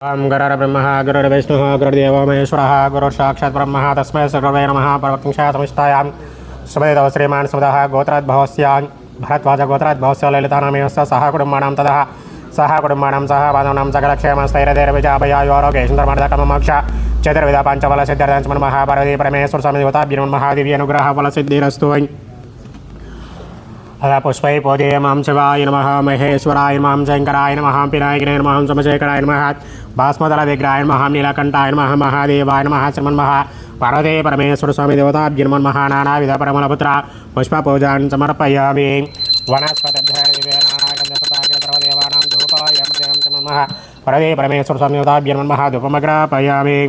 गुरुर्ब्रह्मा गुरुर्विष्णुः गुरुर्देवो महेश्वरः गुरुर्साक्षात् ब्रह्मः तस्मै श्रीगुरवे नमः। परमपुंसाय समिष्टायां सुभेदव श्रीमान् सुमदः गोत्राद्भवस्यान् भरद्वाज गोत्राद्भवस्य ललितानामेयस्य सह कुटुम्बानां ततः सह कुटुम्बानां सह बान्धवानां सकलक्षेमस्थैर्यधैर्यविजयाभयायोरोग्य सुन्दरमर्दकमोक्ष चतुर्विध पञ्चफलसिद्ध्यर्थं महाभारती परमेश्वर स्वामी देवताभ्यो महादेवी अनुग्रहफलसिद्धिरस्तु। अथ पुष्पै पूजयामां शिवाय नमः, महेश्वराय नमः, शंकराय नमः, पिनाकिने नमः, सोमशेखराय नमः, भास्मदलविग्रहाय नमः, नीलकण्ठाय नमः, महादेवाय नमः, श्रीमन्मः पार्वती परमेश्वर स्वामी देवताभ्यो नमः। नानाविध परमलपुत्र पुष्पपूजान् समर्पयामि। वनस्पतिभ्यः धूपाय पार्वती परमेश्वर स्वामी देवताभ्यो नमः धूपमग्रापयामि।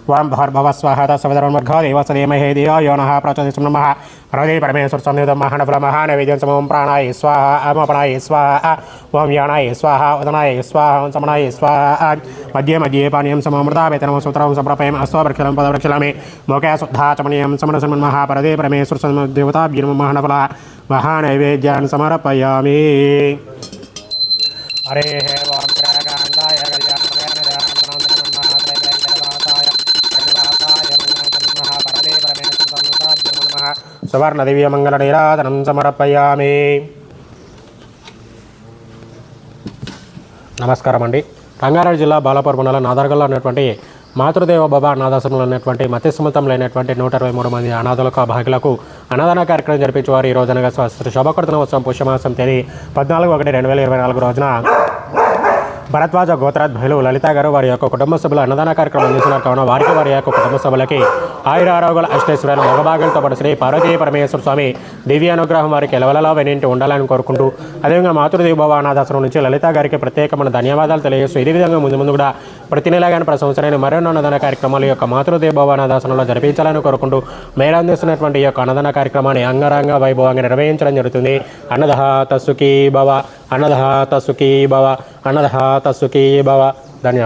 वं भर्भवस्वः तस्वधर्मर्घो देवसदेमहे धियो यो नः प्रचोदयात् नमः। पार्वती परमेश्वर स्वामी महानैवेद्यं समं प्राणाय स्वाहा अमपणाय स्वाहा ओं याणाय स्वाहा उदनाय स्वाहा समणाय स्वाहा। मध्ये मध्ये पानीयं सममृतावेतनं सूत्रं समर्पयामि। अश्ववृक्षलं पदवृक्षलमे मोके शुद्धा चमनीयं समनसन्मन्मः। पार्वती परमेश्वर स्वामी देवताभ्यो नमः महानैवेद्यान् समर्पयामि। हरे ओं ग्रहकान्ताय सुवर्णदिव्य मंगलनीराधनं समर्पयामि। నమస్కారం అండి. రంగారెడ్డి జిల్లా బాలాపూర్ మండలం నాదర్గల్లో ఉన్నటువంటి మాతృదేవ బాబా అనాథాశ్రమంలో ఉన్నటువంటి మత్స్యసముద్రం లేనటువంటి 123 మంది అనాథులకు భాగ్యులకు అన్నదాన కార్యక్రమం జరిపించేవారు ఈ రోజున శ్రీ శోభకృతనోత్సవం పుష్యమాసం తేదీ 14/1/2024 రోజున భరద్వాజ గోత్రాద్భయులు లలిత గారు వారి యొక్క కుటుంబ సభ్యులు అన్నదాన కార్యక్రమం అందిస్తున్నారు. కావున వారికి వారి యొక్క కుటుంబ సభ్యులకి ఆయురారోగ్యాల అష్టైశ్వర్యాలు భోగభాగ్యాలతో పాటు శ్రీ పార్వతీ పరమేశ్వర స్వామి దివ్య అనుగ్రహం వారికి ఎలవలలో వెనింటి ఉండాలని కోరుకుంటూ అదేవిధంగా మాతృదేవ భవ అనాథాశ్రమం నుంచి లలిత గారికి ప్రత్యేకమైన ధన్యవాదాలు తెలియజేస్తూ ఇదే విధంగా ముందు కూడా ప్రతి నెల కానీ ప్రతి సంవత్సరాన్ని మరెన్నో అన్నదాన కార్యక్రమాలు యొక్క మాతృదేవ భవ అనాథాశ్రమంలో జరిపించాలని కోరుకుంటూ మేలు అందిస్తున్నటువంటి ఈ యొక్క అన్నదాన కార్యక్రమాన్ని అంగరంగ వైభవంగా నిర్వహించడం జరుగుతుంది. అన్నదాత సుఖీ భవ, అన్నదాత సుఖీ భవ, అన్నదాత సుఖీ భవ. ధన్యవాదాలు.